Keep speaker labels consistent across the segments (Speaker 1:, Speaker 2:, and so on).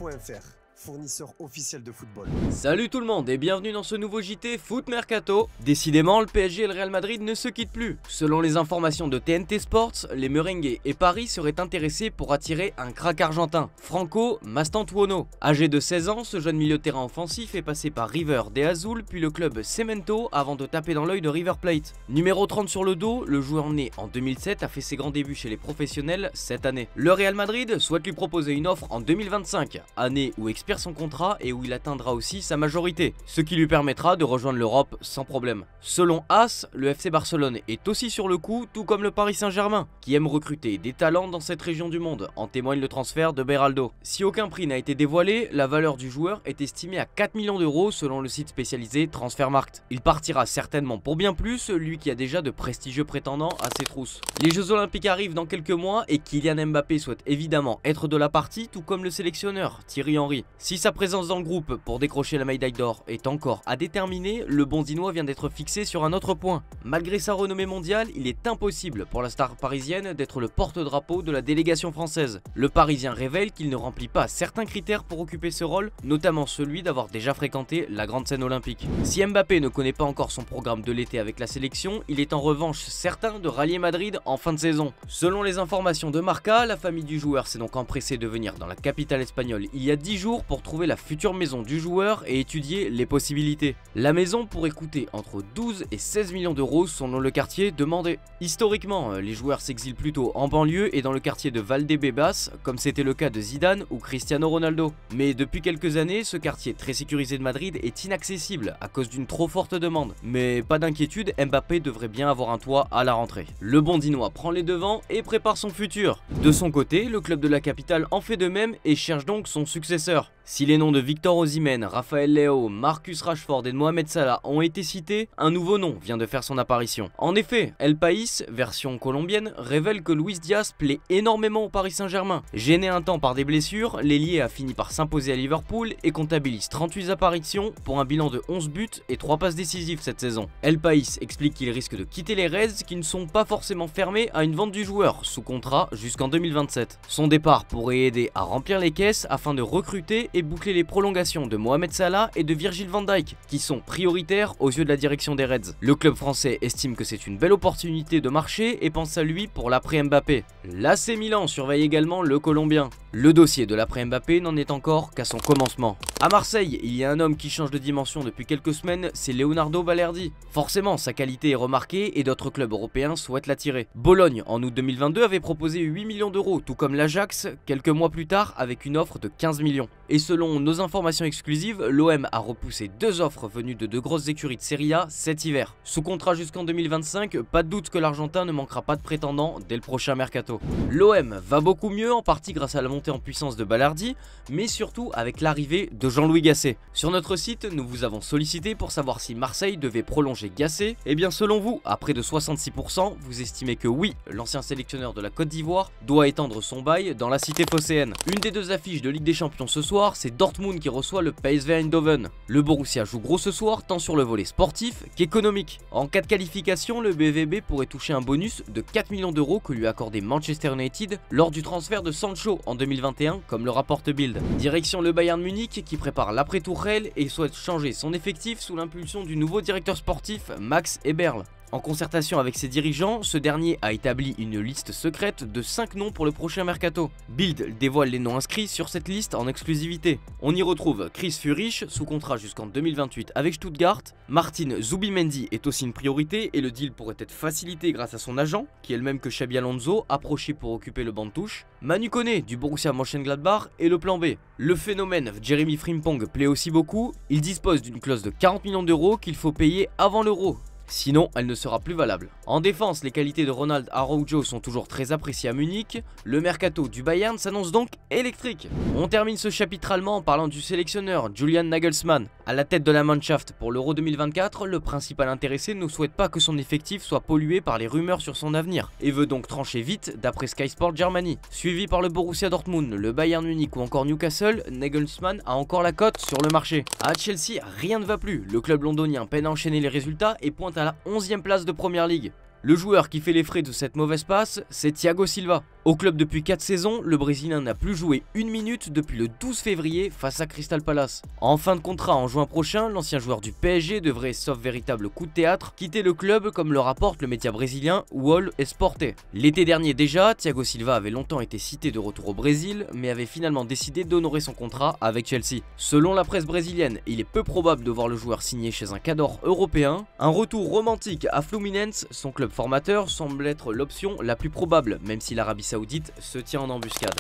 Speaker 1: Mercato.fr, fournisseur officiel de football.
Speaker 2: Salut tout le monde et bienvenue dans ce nouveau JT Foot Mercato. Décidément, le PSG et le Real Madrid ne se quittent plus. Selon les informations de TNT Sports, les merengues et Paris seraient intéressés pour attirer un crack argentin, Franco Mastantuono. Âgé de 16 ans, ce jeune milieu de terrain offensif est passé par River de Azul puis le club Cemento avant de taper dans l'œil de River Plate. Numéro 30 sur le dos, le joueur né en 2007 a fait ses grands débuts chez les professionnels cette année. Le Real Madrid souhaite lui proposer une offre en 2025, année où expire son contrat et où il atteindra aussi sa majorité, ce qui lui permettra de rejoindre l'Europe sans problème. Selon AS, le FC Barcelone est aussi sur le coup, tout comme le Paris Saint-Germain, qui aime recruter des talents dans cette région du monde, en témoigne le transfert de Beraldo. Si aucun prix n'a été dévoilé, la valeur du joueur est estimée à 4 millions d'euros selon le site spécialisé Transfermarkt. Il partira certainement pour bien plus, lui qui a déjà de prestigieux prétendants à ses trousses. Les Jeux Olympiques arrivent dans quelques mois et Kylian Mbappé souhaite évidemment être de la partie, tout comme le sélectionneur Thierry Henry. Si sa présence dans le groupe pour décrocher la médaille d'or est encore à déterminer, le Bondinois vient d'être fixé sur un autre point. Malgré sa renommée mondiale, il est impossible pour la star parisienne d'être le porte-drapeau de la délégation française. Le Parisien révèle qu'il ne remplit pas certains critères pour occuper ce rôle, notamment celui d'avoir déjà fréquenté la grande scène olympique. Si Mbappé ne connaît pas encore son programme de l'été avec la sélection, il est en revanche certain de rallier Madrid en fin de saison. Selon les informations de Marca, la famille du joueur s'est donc empressée de venir dans la capitale espagnole il y a 10 jours pour trouver la future maison du joueur et étudier les possibilités. La maison pourrait coûter entre 12 et 16 millions d'euros selon le quartier demandé. Historiquement, les joueurs s'exilent plutôt en banlieue et dans le quartier de Valdebebas, comme c'était le cas de Zidane ou Cristiano Ronaldo. Mais depuis quelques années, ce quartier très sécurisé de Madrid est inaccessible à cause d'une trop forte demande. Mais pas d'inquiétude, Mbappé devrait bien avoir un toit à la rentrée. Le Bondinois prend les devants et prépare son futur. De son côté, le club de la capitale en fait de même et cherche donc son successeur. Si les noms de Victor Osimhen, Raphaël Leao, Marcus Rashford et de Mohamed Salah ont été cités, un nouveau nom vient de faire son apparition. En effet, El País, version colombienne, révèle que Luis Diaz plaît énormément au Paris Saint-Germain. Gêné un temps par des blessures, l'ailier a fini par s'imposer à Liverpool et comptabilise 38 apparitions pour un bilan de 11 buts et 3 passes décisives cette saison. El País explique qu'il risque de quitter les Reds qui ne sont pas forcément fermés à une vente du joueur, sous contrat jusqu'en 2027. Son départ pourrait aider à remplir les caisses afin de recruter et boucler les prolongations de Mohamed Salah et de Virgil van Dijk, qui sont prioritaires aux yeux de la direction des Reds. Le club français estime que c'est une belle opportunité de marché et pense à lui pour l'après Mbappé. L'AC Milan surveille également le Colombien. Le dossier de l'après Mbappé n'en est encore qu'à son commencement. À Marseille, il y a un homme qui change de dimension depuis quelques semaines, c'est Leonardo Balerdi. Forcément, sa qualité est remarquée et d'autres clubs européens souhaitent l'attirer. Bologne, en août 2022, avait proposé 8 millions d'euros, tout comme l'Ajax, quelques mois plus tard avec une offre de 15 millions. Et selon nos informations exclusives, l'OM a repoussé 2 offres venues de 2 grosses écuries de Serie A cet hiver. Sous contrat jusqu'en 2025, pas de doute que l'Argentin ne manquera pas de prétendants dès le prochain mercato. L'OM va beaucoup mieux, en partie grâce à la montée en puissance de Balerdi, mais surtout avec l'arrivée de Jean-Louis Gasset. Sur notre site, nous vous avons sollicité pour savoir si Marseille devait prolonger Gasset. Et bien selon vous, à près de 66%, vous estimez que oui, l'ancien sélectionneur de la Côte d'Ivoire doit étendre son bail dans la cité phocéenne. Une des 2 affiches de Ligue des Champions ce soir, c'est Dortmund qui reçoit le PSV Eindhoven. Le Borussia joue gros ce soir, tant sur le volet sportif qu'économique. En cas de qualification, le BVB pourrait toucher un bonus de 4 millions d'euros que lui a accordé Manchester United lors du transfert de Sancho en 2021, comme le rapporte Bild. Direction le Bayern Munich qui prépare l'après-Tourelle et souhaite changer son effectif sous l'impulsion du nouveau directeur sportif Max Eberl. En concertation avec ses dirigeants, ce dernier a établi une liste secrète de 5 noms pour le prochain mercato. Bild dévoile les noms inscrits sur cette liste en exclusivité. On y retrouve Chris Führich, sous contrat jusqu'en 2028 avec Stuttgart. Martin Zubimendi est aussi une priorité et le deal pourrait être facilité grâce à son agent, qui est le même que Xabi Alonso, approché pour occuper le banc de touche. Manu Koné du Borussia Mönchengladbach est le plan B. Le phénomène Jeremy Frimpong plaît aussi beaucoup. Il dispose d'une clause de 40 millions d'euros qu'il faut payer avant l'Euro. Sinon, elle ne sera plus valable. En défense, les qualités de Ronald Araujo sont toujours très appréciées à Munich. Le mercato du Bayern s'annonce donc électrique. On termine ce chapitre allemand en parlant du sélectionneur Julian Nagelsmann. À la tête de la Mannschaft pour l'Euro 2024, le principal intéressé ne souhaite pas que son effectif soit pollué par les rumeurs sur son avenir et veut donc trancher vite d'après Sky Sport Germany. Suivi par le Borussia Dortmund, le Bayern Munich ou encore Newcastle, Nagelsmann a encore la cote sur le marché. À Chelsea, rien ne va plus. Le club londonien peine à enchaîner les résultats et pointe à la 11e place de Première Ligue. Le joueur qui fait les frais de cette mauvaise passe, c'est Thiago Silva. Au club depuis 4 saisons, le Brésilien n'a plus joué une minute depuis le 12 février face à Crystal Palace. En fin de contrat en juin prochain, l'ancien joueur du PSG devrait, sauf véritable coup de théâtre, quitter le club comme le rapporte le média brésilien Wall Esporte. L'été dernier déjà, Thiago Silva avait longtemps été cité de retour au Brésil, mais avait finalement décidé d'honorer son contrat avec Chelsea. Selon la presse brésilienne, il est peu probable de voir le joueur signer chez un cadre européen. Un retour romantique à Fluminense, son club formateur, semble être l'option la plus probable, même si l'Arabie Saoudite se tient en embuscade.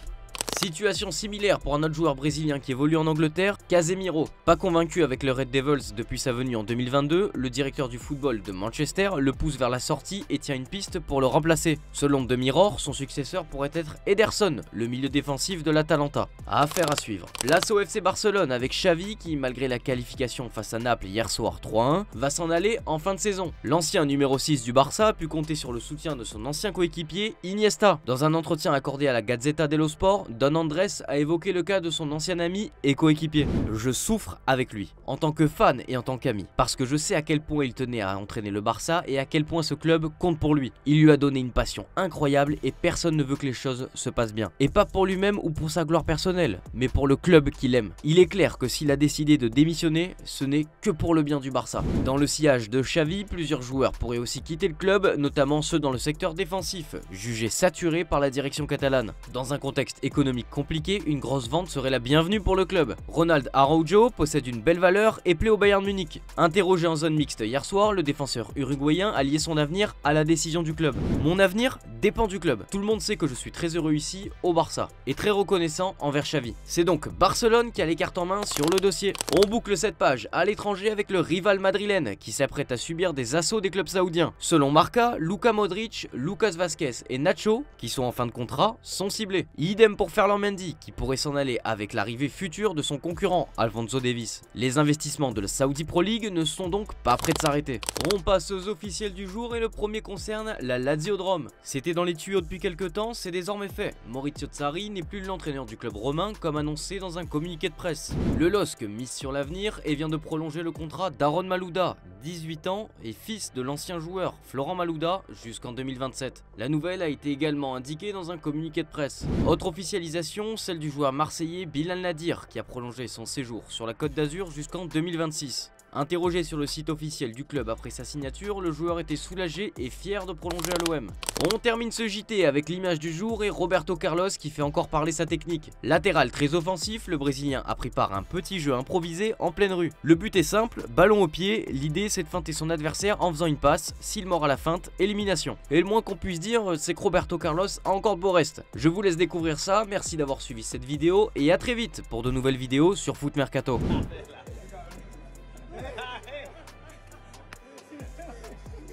Speaker 2: Situation similaire pour un autre joueur brésilien qui évolue en Angleterre, Casemiro. Pas convaincu avec le Red Devils depuis sa venue en 2022, le directeur du football de Manchester le pousse vers la sortie et tient une piste pour le remplacer. Selon The Mirror, son successeur pourrait être Ederson, le milieu défensif de l'Atalanta. Affaire à suivre. Place au FC Barcelone avec Xavi qui, malgré la qualification face à Naples hier soir 3-1, va s'en aller en fin de saison. L'ancien numéro 6 du Barça a pu compter sur le soutien de son ancien coéquipier Iniesta. Dans un entretien accordé à la Gazzetta dello Sport, Don Andrés a évoqué le cas de son ancien ami et coéquipier. Je souffre avec lui, en tant que fan et en tant qu'ami, parce que je sais à quel point il tenait à entraîner le Barça et à quel point ce club compte pour lui. Il lui a donné une passion incroyable et personne ne veut que les choses se passent bien. Et pas pour lui-même ou pour sa gloire personnelle, mais pour le club qu'il aime. Il est clair que s'il a décidé de démissionner, ce n'est que pour le bien du Barça. Dans le sillage de Xavi, plusieurs joueurs pourraient aussi quitter le club, notamment ceux dans le secteur défensif, jugés saturés par la direction catalane. Dans un contexte économique compliqué, une grosse vente serait la bienvenue pour le club. Ronald Araujo possède une belle valeur et plaît au Bayern Munich. Interrogé en zone mixte hier soir, le défenseur uruguayen a lié son avenir à la décision du club. Mon avenir dépend du club. Tout le monde sait que je suis très heureux ici, au Barça, et très reconnaissant envers Xavi. C'est donc Barcelone qui a les cartes en main sur le dossier. On boucle cette page à l'étranger avec le rival madrilène qui s'apprête à subir des assauts des clubs saoudiens. Selon Marca, Luka Modric, Lucas Vazquez et Nacho, qui sont en fin de contrat, sont ciblés. Idem pour Ferland Mendy qui pourrait s'en aller avec l'arrivée future de son concurrent Alphonso Davies. Les investissements de la Saudi Pro League ne sont donc pas prêts de s'arrêter. On passe aux officiels du jour et le premier concerne la Lazio de Rome. C'était dans les tuyaux depuis quelques temps, c'est désormais fait. Maurizio Sarri n'est plus l'entraîneur du club romain comme annoncé dans un communiqué de presse. Le LOSC mise sur l'avenir et vient de prolonger le contrat d'Aaron Malouda, 18 ans et fils de l'ancien joueur Florent Malouda jusqu'en 2027. La nouvelle a été également indiquée dans un communiqué de presse. Autre officialisation, celle du joueur marseillais Bilal Nadir qui a prolongé son séjour sur la Côte d'Azur jusqu'en 2026. Interrogé sur le site officiel du club après sa signature, le joueur était soulagé et fier de prolonger à l'OM. On termine ce JT avec l'image du jour et Roberto Carlos qui fait encore parler sa technique. Latéral très offensif, le Brésilien a pris part à un petit jeu improvisé en pleine rue. Le but est simple, ballon au pied, l'idée c'est de feinter son adversaire en faisant une passe, s'il mord à la feinte, élimination. Et le moins qu'on puisse dire, c'est que Roberto Carlos a encore de beaux restes. Je vous laisse découvrir ça, merci d'avoir suivi cette vidéo et à très vite pour de nouvelles vidéos sur Foot Mercato.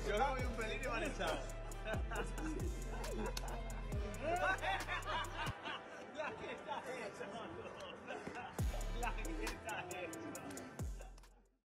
Speaker 3: Yo no vi un pelín y